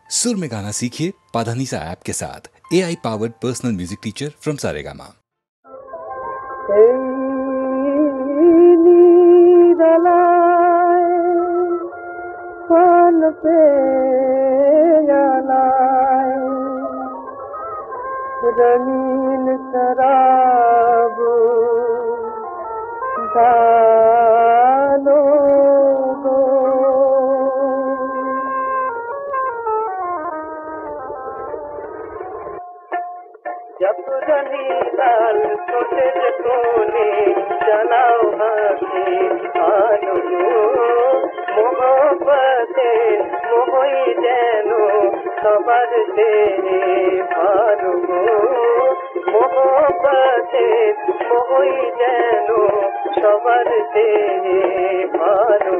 सुर में गाना सीखिए पाधानीसा ऐप के साथ। AI powered personal music teacher from Saregama. रंगीन शराब डालो दो, जब रनी लाल छोटे कोने चलाओ हाथी आलो मोहब्बते मोहई जेनो खबर दे भालो मोहब्बते मोहई जेनो खबर दे भालो।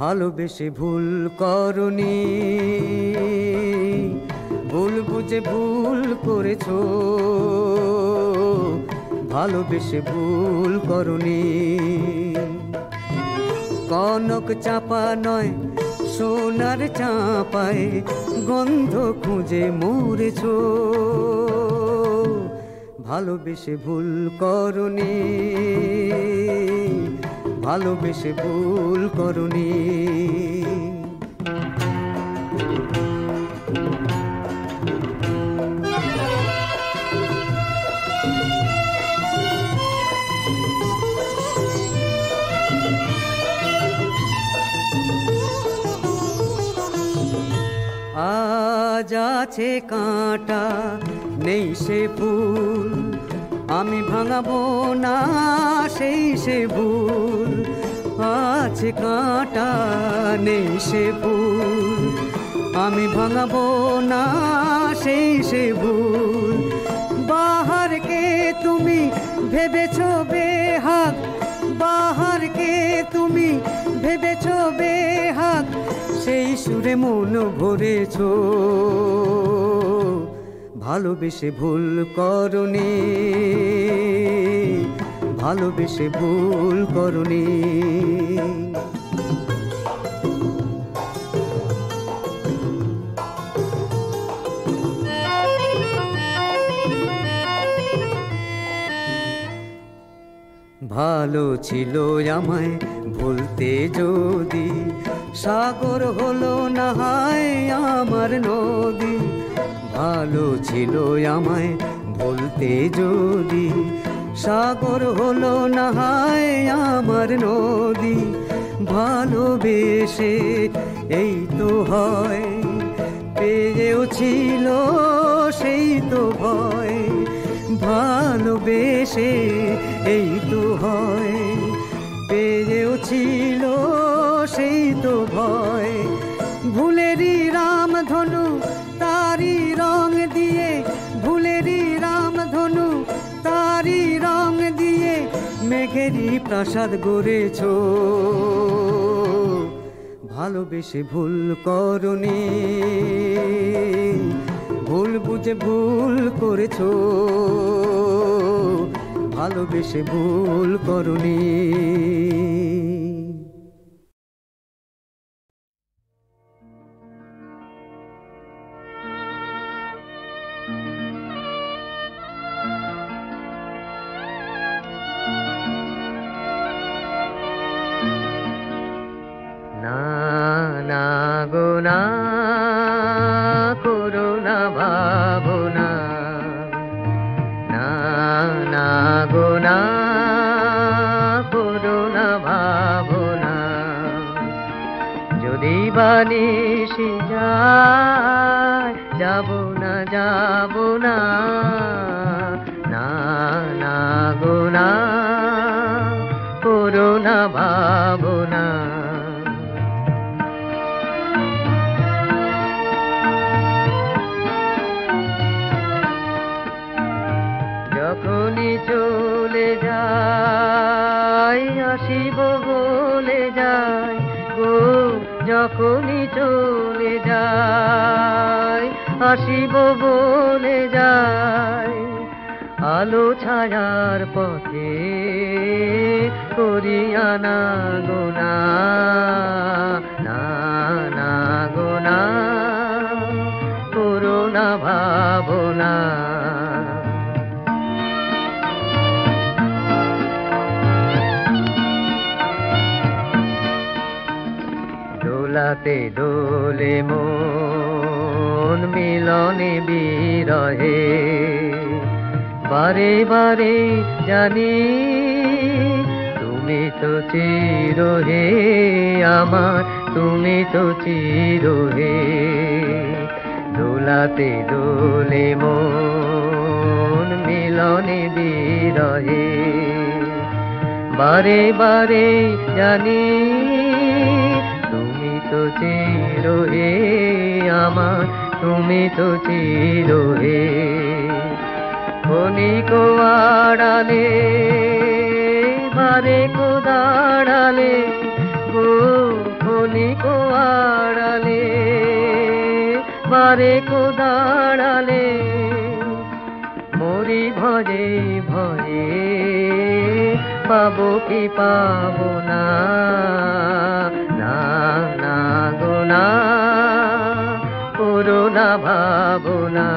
ভালোবেসে ভুল করনি, ভুল বুঝে ভুল করেছো, ভালোবেসে ভুল করনি। কনক চাপা নয় সোনার চাপায় গন্ধ খুঁজে মরেছো, ভালোবেসে ভুল করনি, ভালোবেসে ভুল করনি। আজ আছে কাঁটা নেই সে ফুল, আমি ভাঙাবো না সেই সে ভুল। আছে কাঁটা নেই সে ফুল, আমি ভাঙাবো না সেই সে ভুল। বাহারকে তুমি ভেবেছো বেহাগ, বাহারকে তুমি ভেবেছো বেহাগ, সেই সুরে মন ভরেছো, ভালোবেসে ভুল করনি, ভালোবেসে ভুল করনি। ভালো ছিল আমায় ভুলতে যদি, সাগর হলো না হয় আমার নদী। ভালো ছিল আমায় ভুলতে যদি, সাগর হলো না হয় আমার নদী। ভালোবেসে এই তো হয়, পেয়েও ছিল সেই তো ভয়। ভালোবেসে এই তো হয়, পেয়েও ছিল সেই তো ভয়। ভুলেরই রামধনু তারি রং দিয়ে, ভুলেরই রামধনু তারি রং দিয়ে, মেঘেরই প্রাসাদ গড়েছ। ভালোবেসে ভুল করনি, ভুল বুঝে ভুল করেছ। ভালোবেসে ভুল করনি। না গো না, করুণা ভাবনা। না গো না, করুণা ভাবনা। যদি বানিসি যায়, যাব না যাব না। না গো না, করুণা ভাবনা। যখনই চলে যাই, আসিব বলে যাই গো। যখনই চলে যাই, আসিব বলে যাই। আলো ছায়ার পথে করিয়া না গো না। না গো না, করুণা ভাবনা। দোলাতে দোলে মন, মিলনে বিরহে। বারে বারে জানি তুমি তো চিরহে আমার, তুমি তো চিরহে। দোলাতে দোলে মন, মিলনে বিরহে। বারে বারে জানি তুমি তো চিরহে আমার, তুমি তো চিরহে। ক্ষণিক আড়ালে, বারে কো দাঁড়ালে গো। ক্ষণিক আড়ালে, বারে কো দাঁড়ালে। মরি ভয়ে ভয়ে, পাবো কি পাবো না। না গো না, করুণা ভাবনা।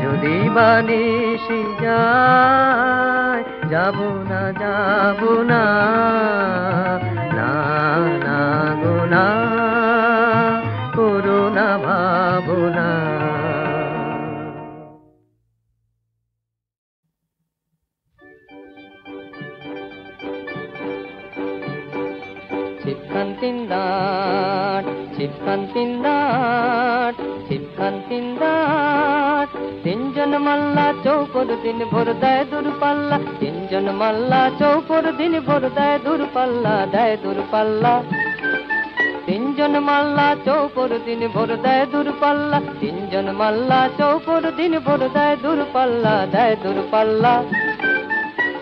যদি বানিসি যায়, যাব না যাব না। না গো না, করুণা ভাবনা। ছিপখান তিনদাট, ছিপখান তিনদাট, ছিপখান তিনদাট। তিনজন মাল্লা চৌপর দিন ভোর দেয় দূরপাল্লা। তিনজন মাল্লা চৌপর দিন ভোর দেয় দূরপাল্লা, দেয় দূরপাল্লা। তিনজন মাল্লা চৌপর দিন ভোর দেয় দূরপাল্লা। তিনজন মাল্লা চৌপর দিন ভোর দেয় দূরপাল্লা, দেয় দূরপাল্লা।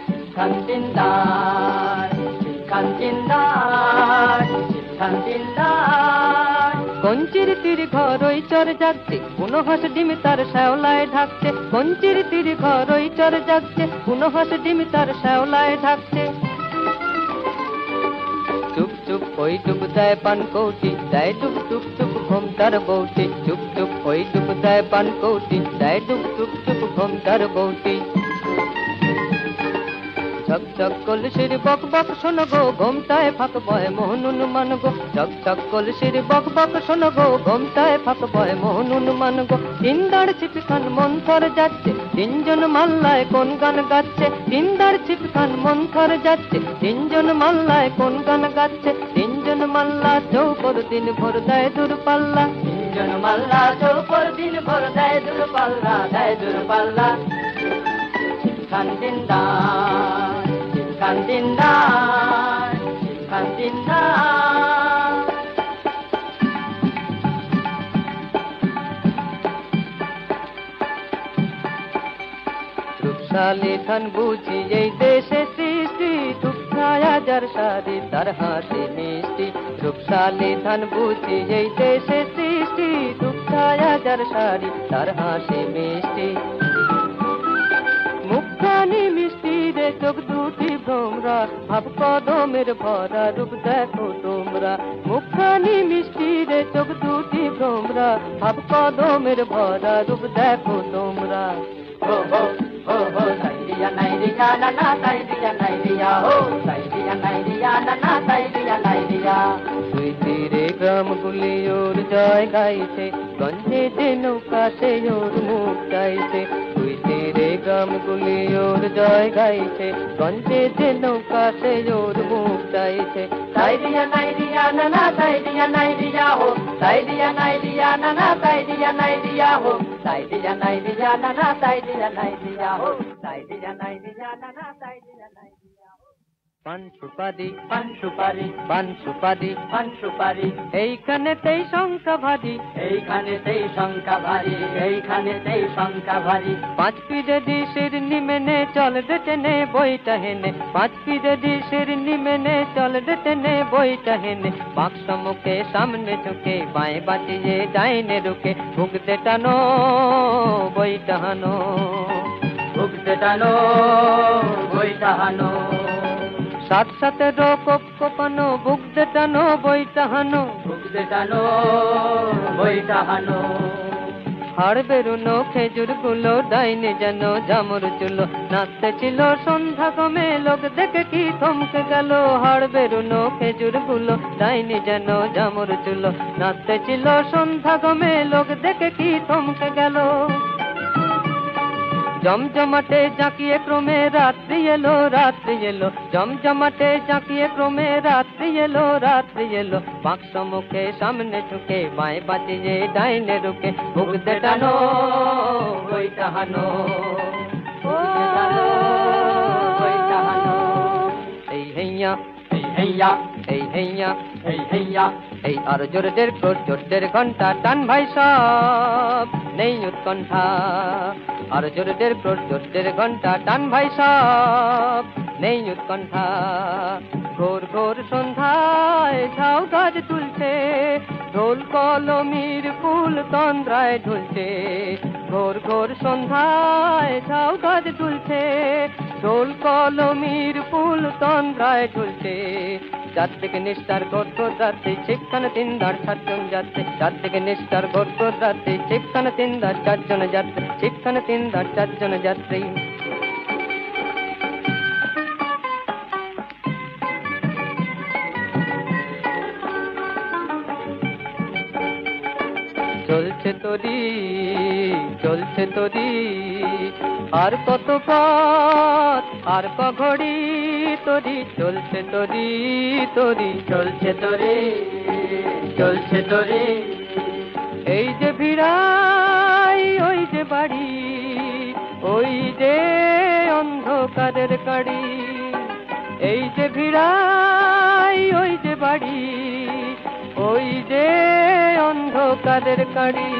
ছিপখান তিনদাট, ছিপখান তিনদাট, ছিপখান তিনদাট। কঞ্চির তীর ঘর ওই চর জাগছে, কোনো হাঁস ডিম তার শ্যাওলায় ঢাকছে। কঞ্চির তীর ঘর ওই চর জাগছে, কোনো হাঁস ডিম তার শ্যাওলায় ঢাকছে। চুপ চুপ ওই ডুব দেয় পান কৌটি, দেয় ডুব চুপ চুপ ঘুম তার বৌটি। চুপ চুপ ওই ডুব দেয় পান কৌটি, দেয় ডুব চুপ চুপ ঘুম তার বৌটি। চক চক কলসির বক বক শোনো গো ঘুমটায় ফাঁক বয় মোহনুন মান গো চক চক কলসির বক বক শোনো গো ঘুমটায় ফাঁক বয় মোহনুন মান গো তিনদার ছিপখান মন্থর যাচ্ছে তিনজন মাল্লায় কোন গান গাচ্ছে তিনদার ছিপখান মন্থর যাচ্ছে তিনজন মাল্লায় কোন গান গাচ্ছে তিনজন মাল্লা চৌপর দিন ভোর দেয় দূরপাল্লা তিনজন মাল্লা চৌপর দিন ভোর দেয় দূরপাল্লা ছিপখান দিনদার ছিপখান দিনদার ছিপখান দিনদার রূপশালী ধান বুঝি এই দেশে সৃষ্টি দুঃখায় যার সারি তার হাসি মিষ্টি রূপশালী ধান বুঝি এই দেশে সৃষ্টি দুঃখায় যার সারি তার হাসি মিষ্টি মুখখানি মিষ্টি রে চোখ দুটি ভ্রমরা ভাব কদমের ভরা রূপ দেখো তোমরা মুখখানি মিষ্টি রে চোখ দুটি ভ্রমরা ভাব কদমের ভরা রূপ দেখো তোমরা হো হো হো হো সাইরিয়া নাইরিয়া নানা সাইরিয়া নাইরিয়া হো সাইরিয়া নাইরিয়া নানা সাইরিয়া নাইরিয়া দুই তীরে গ্রামগুলি ওর জয় গাইছে গঞ্জে যে নৌকা সে ওর মুখ চাইছে দুই তীরে গ্রামগুলি ওর জয় গাইছে গঞ্জে যে নৌকা সে ওর মুখ চাইছে সাইরিয়া নাইরিয়া নানা সাইরিয়া নাইরিয়া হো সাইরিয়া নাইরিয়া নানা সাইরিয়া নাইরিয়া হো সাইরিয়া নাইরিয়া নানা সাইরিয়া নাইরিয়া হো সাইরিয়া নাইরিয়া নানা সাইরিয়া নাইরিয়া হো পান সুপারি পান সুপারি পান সুপারি পান সুপারি এইখানেতেই শঙ্কা ভারী এইখানেতেই শঙ্কা ভারী এইখানেতেই শঙ্কা ভারী পাঁচ পিঠে ডিশের নিমেনে চল টেনে বইটা হেনে পাঁচ পিঠে ডিশের নিমেনে চল টেনে বইটা হেনে বাক্স মুখে সামনে ঝুঁকে বাঁয়ে বাঁচিয়ে ডাইনে রুকে ভুগতে টানো বইটা হানো ভুগতে টানো বইটা হানো সাত সাথে রোপ কোপানো বুকতে টানো বইটা হানো বুকতে টানো বইটা হানো হাড় বেরুনো খেজুর গুলো ডাইনে যেন জামর চুলো নাচতে ছিল সন্ধ্যা কমে লোক দেখে কি থমকে গেল হাড় বেরুনো খেজুর গুলো ডাইনে যেন জামর চুলো নাচতে ছিল সন্ধ্যা কমে লোক দেখে কি থমকে গেল জমজমাটে জাঁকিয়ে ক্রমে রাত্রি এলো জমজমাটে জাঁকিয়ে ক্রমে রাত্রি এলো বাক্স মুখে সামনে ঝুঁকে বাঁয়ে বাঁচিয়ে ডাইনে রুকে ভুগতে টানো বইটা হানো এই হেইয়া এই হেইয়া এই হেইয়া এই হেইয়া এই আর জোরদের ঘন্টা টান ভাই সব নেই উৎকণ্ঠা আর জোরদের ঘন্টা টান ভাই সব নেই উৎকণ্ঠা ঘোর ঘোর সন্ধ্যায় ঝাউ গাছ তুলছে ঢোল কলমির ফুল তন্দ্রায় ঢুলছে ঘোর ঘোর সন্ধ্যায় ঝাউ গাছ তুলছে ঢোল কলমির ফুল তন্দ্রায় ঢুলছে চার থেকে নিষ্ঠার ঘোর রাত্রি সেখানে তিনদার চারজন যাচ্ছে চার থেকে নিষ্ঠার ঘোর রাত্রি সেখানে তিনদার চারজন যাত্রী সেখানে তিনদার চারজন যাত্রী চলছে তোরি আর কত পথ আর ক ঘড়ি তোরি চলছে তোরি চলছে তোরি এই যে ভিড়াই ওই যে বাড়ি ওই যে অন্ধকারের গাড়ি এই যে ভিড়াই ওই যে বাড়ি ওই যে অন্ধকারের গাড়ি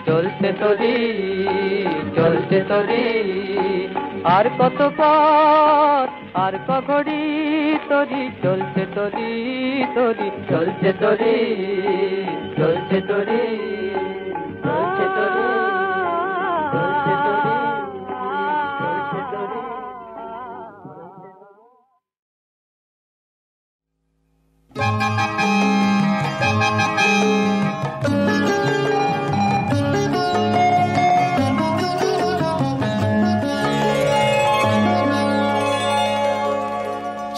চলছে তোরি আর কত পথ আর ক ঘড়ি তোরি চলছে তোরি চলছে তোরি চলছে তোরি চলছে তোরি চলছে তোরি চলছে তোরি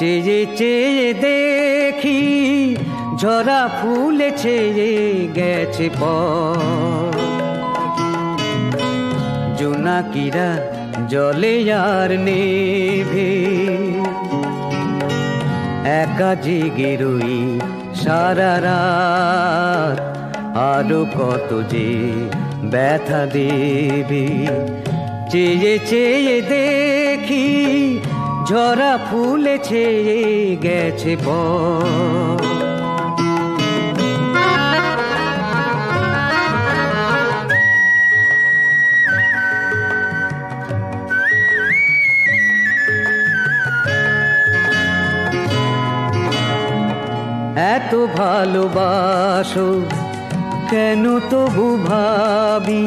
চেয়ে চেয়ে দেখি ঝরা ফুলে ছেয়ে গেছে পথ, জোনাকিরা জলে আর নেভে, একা জেগে রই সারা রাত, আরো কত যে ব্যথা দেবে। চেয়ে চেয়ে দেখি ঝরা ফুলে ছেয়ে গেছে পথ, এত ভালোবাসো কেন তবু ভাবি,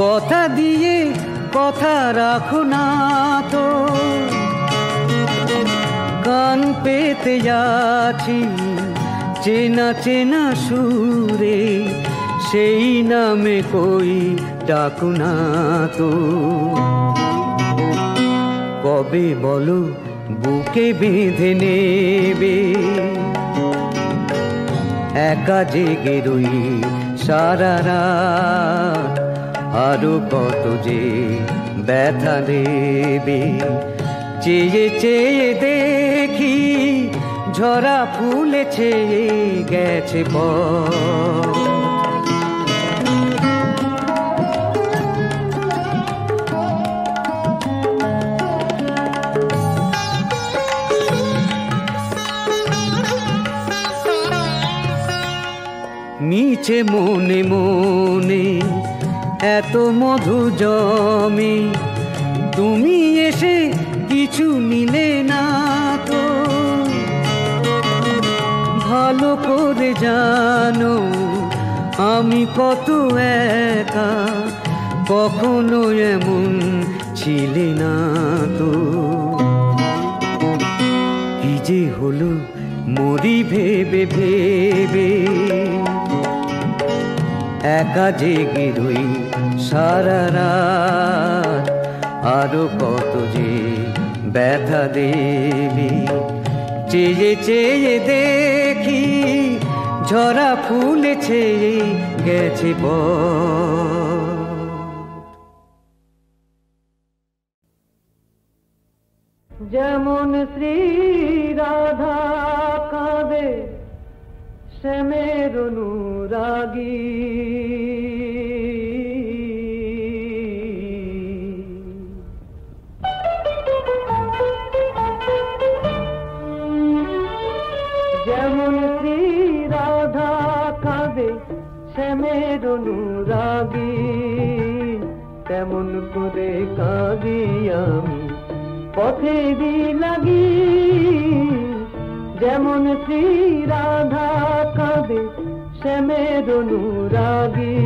কথা দিয়ে কথা রাখো না তো, কান পেতে যাচ্ছি চেনা চেনা সুরে, সেই নামে কই ডাকো না তো। কবে বলো বুকে বেঁধে নেবে, একা জেগে রই সারা রাত, আরো কত যে ব্যথা দেবে। চেয়ে চেয়ে দেখি ঝরা ফুলে ছেয়ে গেছে পথ, মিছে মনে মনে এত মধু জমে, তুমি এসে কিছু নিলে না তো। ভালো করে জানো আমি কত একা, কখনো এমন ছিলে না তো। কি যে হলো মরি ভেবে ভেবে, একা জেগে রই সারা রাত, আরো কত যে ব্যথা দেবে। চেয়ে চেয়ে দেখি ঝরা ফুলে ছেয়ে গেছে পথ। যেমন শ্রী রাধা কাঁদে শ্যামের অনুরাগী, যেমন শ্রী রাধা কাঁদে শ্যামের অনুরাগী, তেমন করে কাঁদি আমি পথেরই লাগি। যেমন শ্রী রাধা কাঁদে শ্যামের অনুরাগী,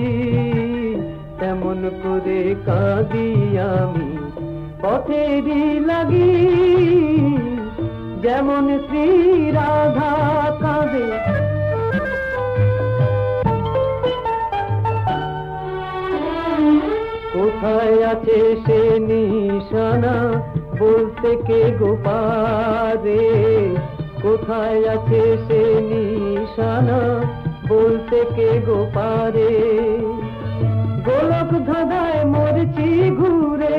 তেমন করে কাঁদি আমি পথেরই লাগি। যেমন শ্রী রাধা কাঁদে কোথায় আছে সে নিশানা বলতে কে গোপারে, কোথায় আছে সে নিশানা বলতে কে গোপারে। গোলক ধাঁধায় মরছি ঘুরে,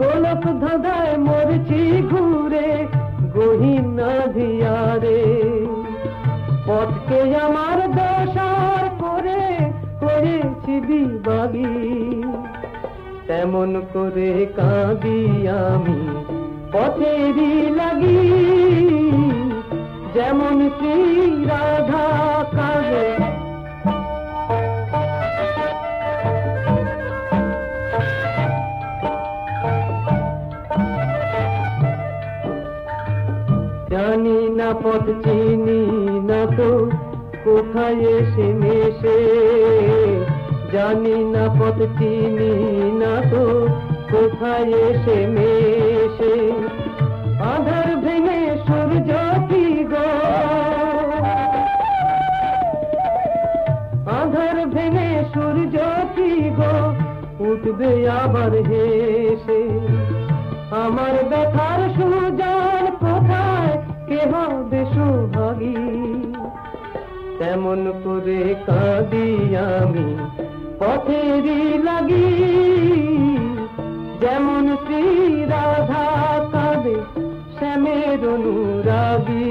গোলক ধাঁধায় মরছি ঘুরে, গহীনা ধিয়ারে। পথকে আমার দশার করে করেছি বিবাগী, তেমন করে কাঁদি আমি পথেরই লাগি। যেমন শ্রী রাধা কাঁদে জানি না পথ চিনি না তো কোথায় এসে মেশে, জানি না পথ চিনি না তো কোথায় এসে মেশে। আধার ভেঙে সূর্য কি গো, আধার ভেঙে সূর্য কি গো উঠবে আবার হেসে। আমার ব্যথার সুজন কোথায়, কে হবে সোহাগী? তেমন করে কাঁদি আমি পথেরই লাগি, যেমন শ্রী রাধা কাঁদে শ্যামের অনুরাগী।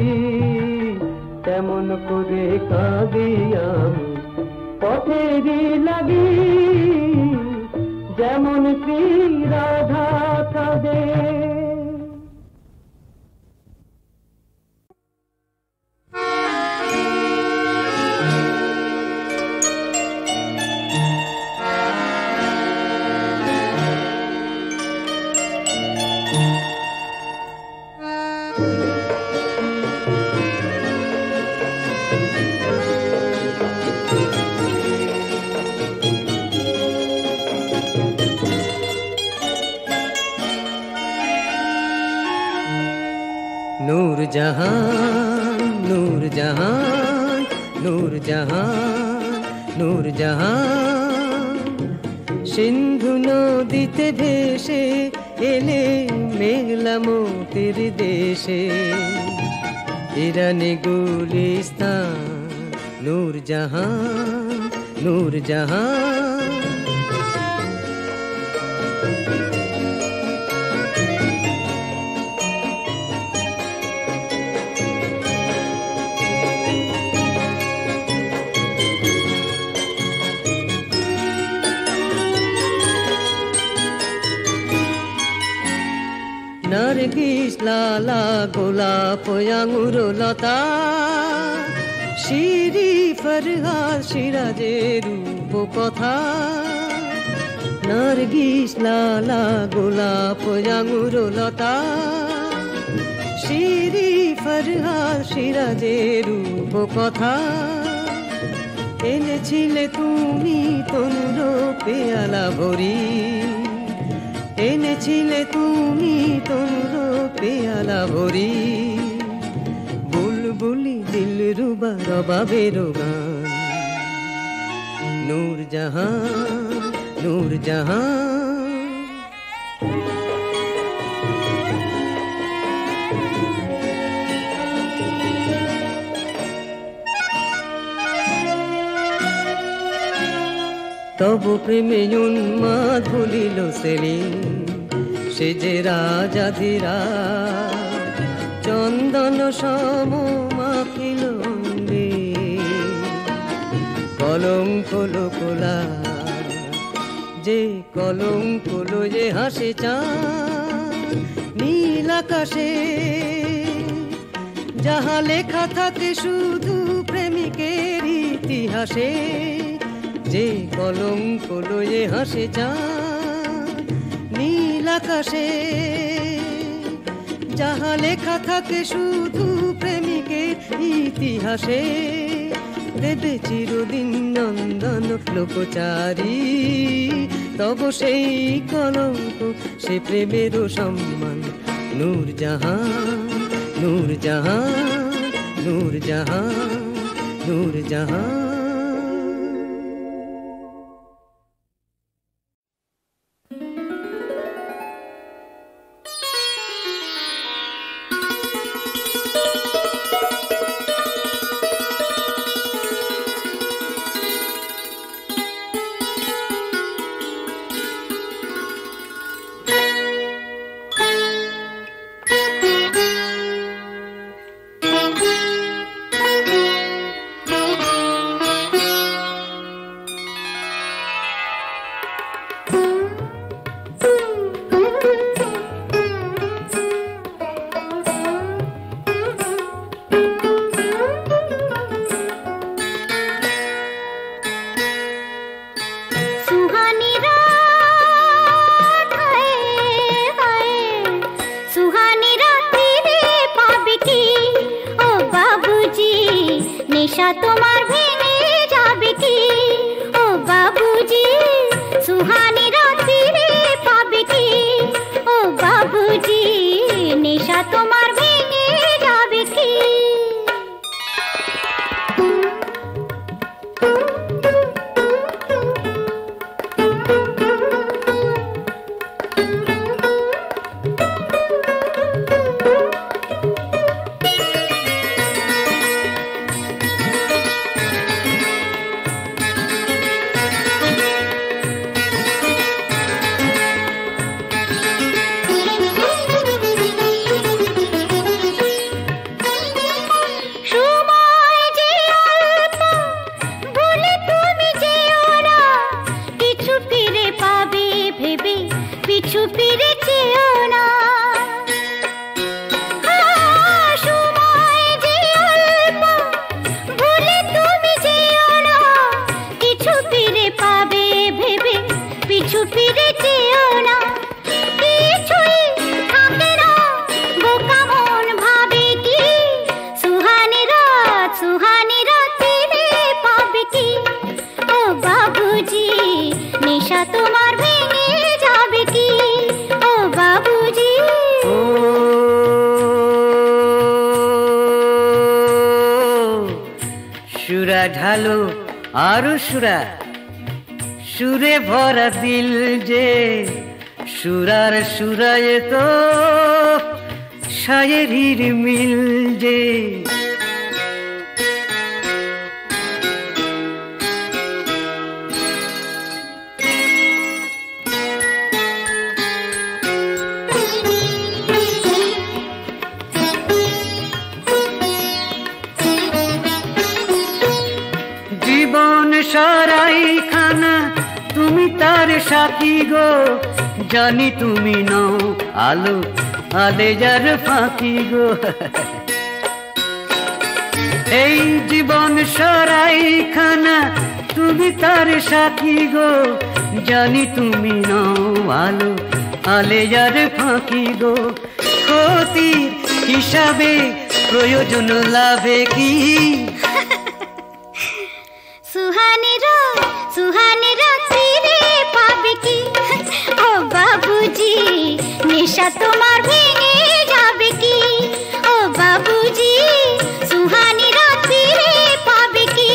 তেমন করে কাঁদি আমি পথেরই লাগি, যেমন শ্রী রাধা কাঁদে। नूरजहान नूरजहान नूरजहान नूरजहान सिंधु नदीते भेसे एले मेघला मोतीर देशे ईरानी गुलिस्तान नूरजहान नूरजहान नरगिस लाला गोलाप आंगुर लता शिरी फरहाद सिराजे रूप कथा नरगिस लाला गोलाप आंगुर लता शिरी फरहाद सिराजे रूप कथा এনেছিলে তুমি তনুর পেয়ালা ভরি এনেছিলে তুমি তনুর পেয়ালা ভরি বুলবুলি দিলরুবা রবাবের গান নূরজাহান নূরজাহান তব প্রেমে উন্মাদ ভুলিল সেলিম সে যে রাজাধিরা চন্দন সম মাখিল কলঙ্ক লোকলা যে কলঙ্ক লয়ে হাসে চাঁদ নীল আকাশে যাহা লেখা থাকে শুধু প্রেমিকের ইতিহাসে যে কলঙ্ক লয়ে হাসে চাঁদ নীল আকাশে যাহা লেখা থাকে শুধু প্রেমিকের ইতিহাসে দেবে চিরদিন নন্দন লোকচারী তব সেই কলঙ্ক সে প্রেমেরও সম্মান নূরজাহান নূরজাহান নূরজাহান নূরজাহান তোমার ভেঙে যাবে কি ও বাবুজি সুহানি রাত্রি রে পাবে কি ও বাবুজি নেশা তোমার ভেঙে যাবে কি পিছু ফিরে চেও না। সময় যে অল্প, ভুলে তুমি যেও না। কিছু ফিরে পাবে ভেবে পিছু ফিরে চেও না। কিছুই থাকে না, বোকা মন ভাবে কি সুহানি রাত ফিরে পাবে কি। ও বাবুজি, নেশা তোমার ভেঙে যাবে কি। ও বাবুজি, ও সুরা ঢালো আরো সুরা, সুরে ভরা দিল যে সুরার সুরায় তো শায়েরির মিল যে। জীবন সারাই খানা তুমি তার সাথী গো, জানি তুমি নও আলো আলেজার ফাঁকি গো। এই জীবন সারাই খানা তুমি তার সাথী গো, জানি তুমি নও আলো আলেজার ফাঁকি গো। ক্ষতির হিসাবে প্রয়োজন লাভে কি। সুহানি রাত ফিরে পাবে কি। ও বাবুজি, নেশা তোমার ভেঙে যাবে কি। ও বাবুজি, সুহানি রাত ফিরে পাবে কি।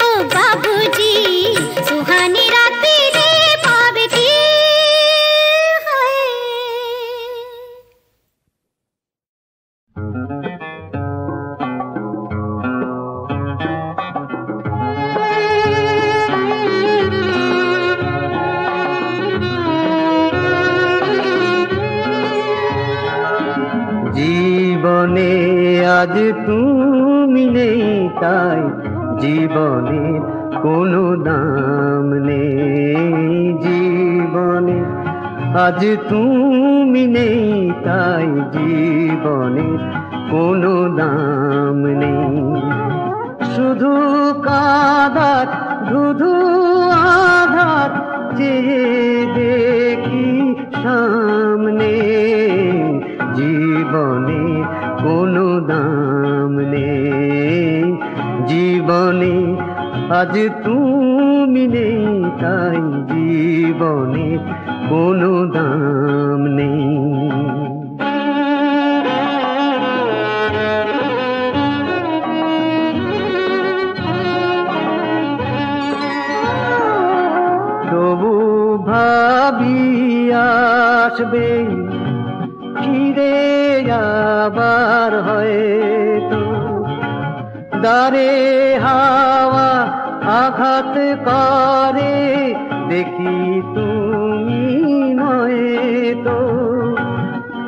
ও বাবুজি, সুহানি রাত ফিরে পাবে কি। জীবনে আজ তুমি নেই তাই জীবনের কোনো দাম নেই। জীবনে আজ তুমি নেই তাই জীবনের কোনো দাম নেই। শুধু কাঁদার ধুধু আধার চেয়ে দেখি সামনে। জীবনে কোনো দাম নেই। জীবনে আজ তুমি নেই তাই জীবনে কোনো দাম নেই। তবু ভাবি আসবে ফিরে আবার হয়তো। দ্বারে হাওয়া আঘাত করে দেখি তুমি নয়তো।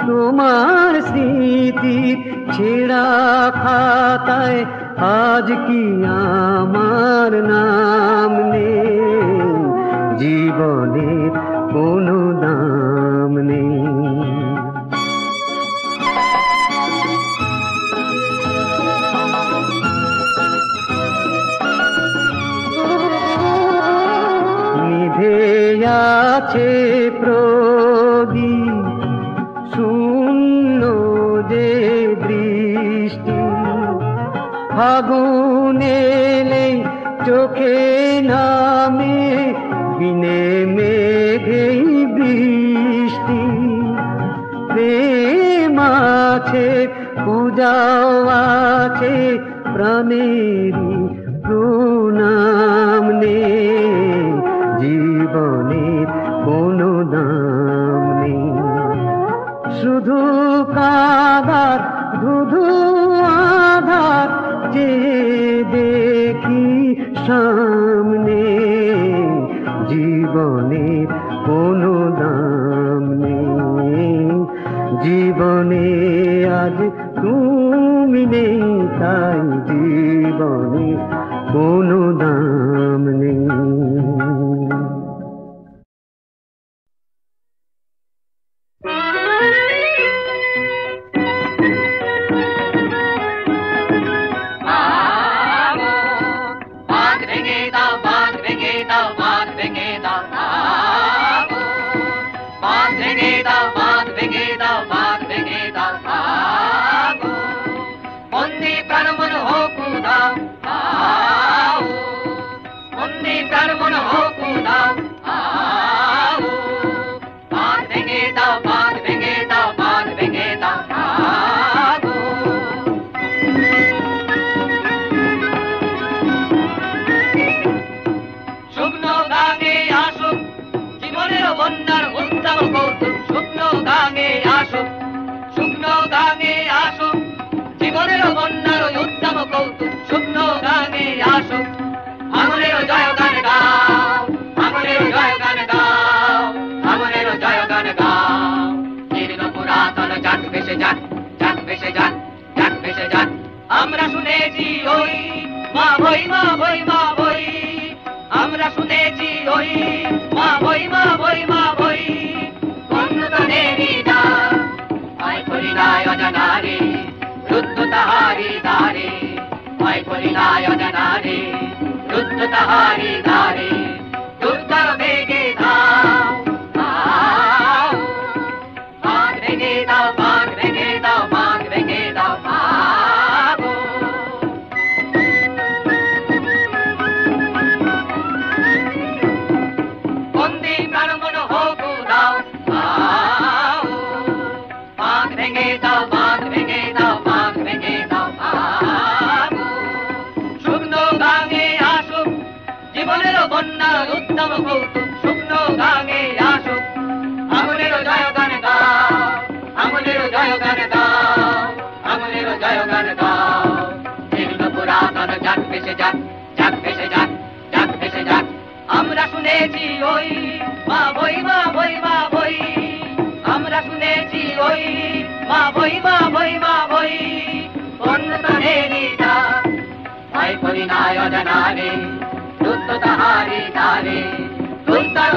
তোমার স্মৃতি ছেঁড়া খাতায় আজ কি আমার নাম নেই। জীবনের কোনো দাম নেই। নিভে আছে প্রদীপ শূন্য যে দৃষ্টি। ফাগুন এলে চোখে নামে বিনে মেঘেই বৃষ্টি। প্রেম আছে পূজাও আছে প্রাণেরই প্রণাম নেই। জীবনের কোনো দাম নেই। শুধু কাঁদার ধুধু আধার যে দেখি সামনে। জীবনের কোনো দাম নেই। জীবনে আজ তুমি নেই তাই জীবনে কোনো দাম নেই। জয় গান গাও, আমনেরও জয় গান গাও। জীর্ণ পুরাতন যাক ভেসে যাক, যাক ভেসে যাক, যাক ভেসে যাক। আমরা শুনেছি ওই মা বই, মা বই, মা বই। আমরা শুনেছি ওই মা বই, মা বই, মা বই। অন্যতনেরই ডাক, ভয় করি নাই অজানারে, রুদ্ধ তাহারি দ্বারে। ভয় করি নাই অজানারে, রুদ্ধ তাহারি দ্বারে। দুর্গা বেগে দাও, দাও। বাঁধ ভেঙে দাও, বাঁধ ভেঙে দাও, বাঁধ ভেঙে দাও, মাগো। বন্দি প্রাণ মন হোক দাও, দাও। বাঁধ ভেঙে দাও, বাঁধ ভেঙে দাও, বাঁধ ভেঙে দাও, মাগো। শুকনো গাঙে আসুক জীবনের বন্যা উত্তম কৌতুক, শুকনো গাঙে আসুক। আমনেরও জয় গান গাও, আমনেরও জয় গান গাও, আমনেরও জয় গান গাও। জীর্ণ পুরাতন যাক ভেসে যাক, যাক ভেসে যাক, যাক ভেসে যাক। আমরা শুনেছি ওই মা বই, মা বই, মা বই। আমরা শুনেছি ওই মা বই, মা বই, মা বই। অন্যতনেরই ডাক, ভয় করি নাই অজানারে, রুদ্ধ তাহারি দ্বারে। দুর্গার